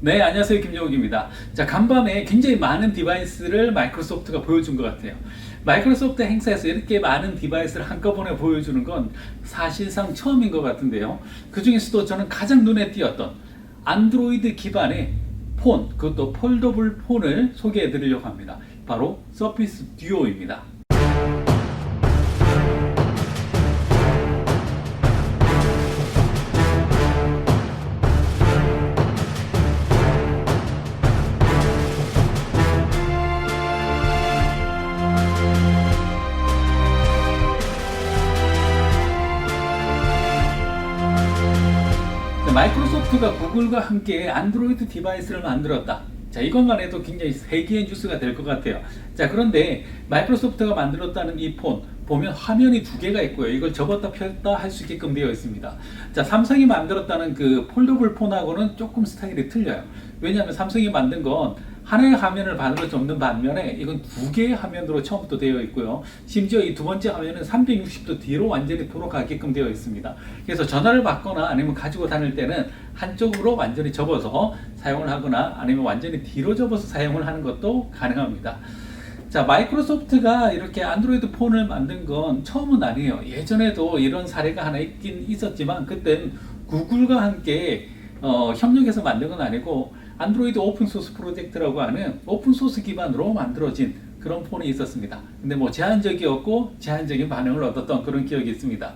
네, 안녕하세요. 김종욱입니다. 자, 간밤에 굉장히 많은 디바이스를 마이크로소프트가 보여준 것 같아요. 마이크로소프트 행사에서 이렇게 많은 디바이스를 한꺼번에 보여주는 건 사실상 처음인 것 같은데요. 그 중에서도 저는 가장 눈에 띄었던 안드로이드 기반의 폰, 그것도 폴더블 폰을 소개해 드리려고 합니다. 바로 서피스 듀오입니다. 마이크로소프트가 구글과 함께 안드로이드 디바이스를 만들었다. 자, 이것만 해도 굉장히 세계의 뉴스가 될 것 같아요. 자, 그런데 마이크로소프트가 만들었다는 이 폰 보면 화면이 두 개가 있고요. 이걸 접었다 폈다 할 수 있게끔 되어 있습니다. 자, 삼성이 만들었다는 그 폴더블 폰하고는 조금 스타일이 틀려요. 왜냐하면 삼성이 만든 건 하나의 화면을 반으로 접는 반면에 이건 두 개의 화면으로 처음부터 되어 있고요. 심지어 이 두 번째 화면은 360도 뒤로 완전히 돌아가게끔 되어 있습니다. 그래서 전화를 받거나 아니면 가지고 다닐 때는 한쪽으로 완전히 접어서 사용을 하거나 아니면 완전히 뒤로 접어서 사용을 하는 것도 가능합니다. 자, 마이크로소프트가 이렇게 안드로이드 폰을 만든 건 처음은 아니에요. 예전에도 이런 사례가 하나 있긴 있었지만 그땐 구글과 함께 협력해서 만든 건 아니고 안드로이드 오픈소스 프로젝트라고 하는 오픈소스 기반으로 만들어진 그런 폰이 있었습니다. 근데 뭐 제한적이었고 제한적인 반응을 얻었던 그런 기억이 있습니다.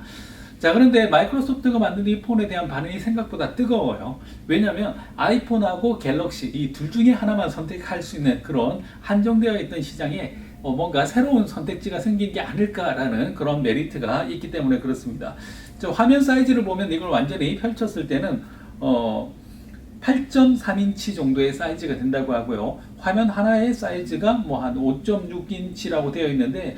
자, 그런데 마이크로소프트가 만든 이 폰에 대한 반응이 생각보다 뜨거워요. 왜냐하면 아이폰하고 갤럭시 이 둘 중에 하나만 선택할 수 있는 그런 한정되어 있던 시장에 뭔가 새로운 선택지가 생긴 게 아닐까라는 그런 메리트가 있기 때문에 그렇습니다. 저 화면 사이즈를 보면 이걸 완전히 펼쳤을 때는 8.3인치 정도의 사이즈가 된다고 하고요. 화면 하나의 사이즈가 뭐 한 5.6인치라고 되어 있는데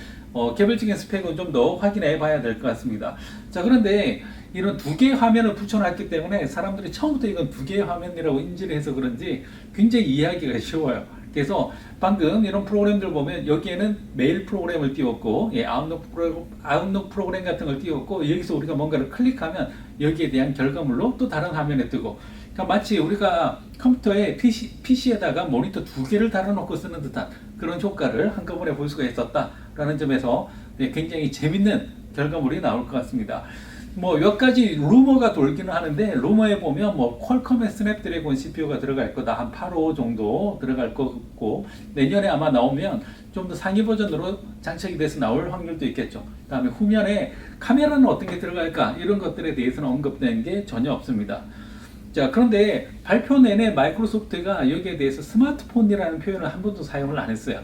개별적인 스펙은 좀 더 확인해 봐야 될 것 같습니다. 자, 그런데 이런 두 개의 화면을 붙여놨기 때문에 사람들이 처음부터 이건 두 개의 화면이라고 인지를 해서 그런지 굉장히 이해하기가 쉬워요. 그래서 방금 이런 프로그램들 보면 여기에는 메일 프로그램을 띄웠고 아웃룩 프로그램 같은 걸 띄웠고 여기서 우리가 뭔가를 클릭하면 여기에 대한 결과물로 또 다른 화면에 뜨고, 그러니까 마치 우리가 컴퓨터에 PC에다가 모니터 두 개를 달아놓고 쓰는 듯한 그런 효과를 한꺼번에 볼 수가 있었다라는 점에서 굉장히 재밌는 결과물이 나올 것 같습니다. 뭐 몇 가지 루머가 돌기는 하는데 루머에 보면 뭐 퀄컴의 스냅드래곤 CPU가 들어갈 거다, 한 8호 정도 들어갈 거고 내년에 아마 나오면 좀 더 상위 버전으로 장착이 돼서 나올 확률도 있겠죠. 그다음에 후면에 카메라는 어떤 게 들어갈까 이런 것들에 대해서는 언급된 게 전혀 없습니다. 자, 그런데 발표 내내 마이크로소프트가 여기에 대해서 스마트폰이라는 표현을 한 번도 사용을 안 했어요.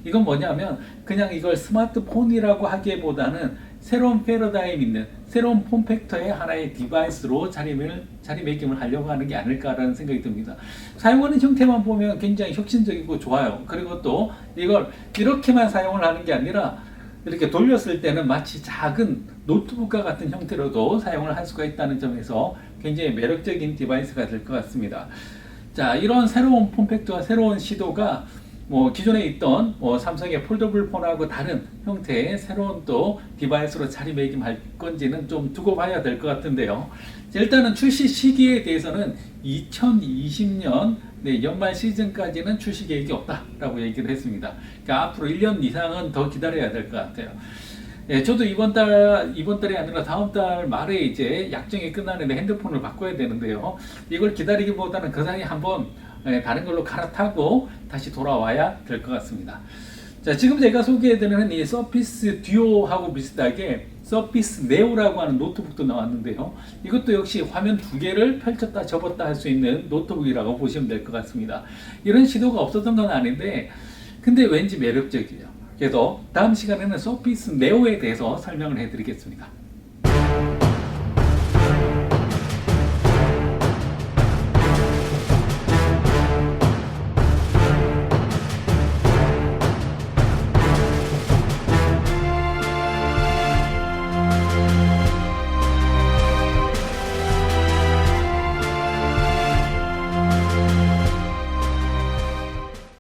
이건 뭐냐면 그냥 이걸 스마트폰이라고 하기보다는 새로운 패러다임 있는 새로운 폼팩터의 하나의 디바이스로 자리매김을 하려고 하는 게 아닐까라는 생각이 듭니다. 사용하는 형태만 보면 굉장히 혁신적이고 좋아요. 그리고 또 이걸 이렇게만 사용을 하는 게 아니라 이렇게 돌렸을 때는 마치 작은 노트북과 같은 형태로도 사용을 할 수가 있다는 점에서 굉장히 매력적인 디바이스가 될 것 같습니다. 자, 이런 새로운 폼팩트와 새로운 시도가 뭐 기존에 있던 삼성의 폴더블 폰하고 다른 형태의 새로운 또 디바이스로 자리매김할 건지는 좀 두고 봐야 될 것 같은데요. 일단은 출시 시기에 대해서는 2020년 연말 시즌까지는 출시 계획이 없다라고 얘기를 했습니다. 그러니까 앞으로 1년 이상은 더 기다려야 될 것 같아요. 예, 저도 이번 달이 아니라 다음 달 말에 이제 약정이 끝나는데 핸드폰을 바꿔야 되는데요. 이걸 기다리기보다는 그 사이에 한번 다른 걸로 갈아타고 다시 돌아와야 될 것 같습니다. 자, 지금 제가 소개해드리는 이 서피스 듀오하고 비슷하게 서피스 네오라고 하는 노트북도 나왔는데요. 이것도 역시 화면 두 개를 펼쳤다 접었다 할 수 있는 노트북이라고 보시면 될 것 같습니다. 이런 시도가 없었던 건 아닌데 근데 왠지 매력적이에요. 그래서 다음 시간에는 서피스 네오에 대해서 설명을 해드리겠습니다.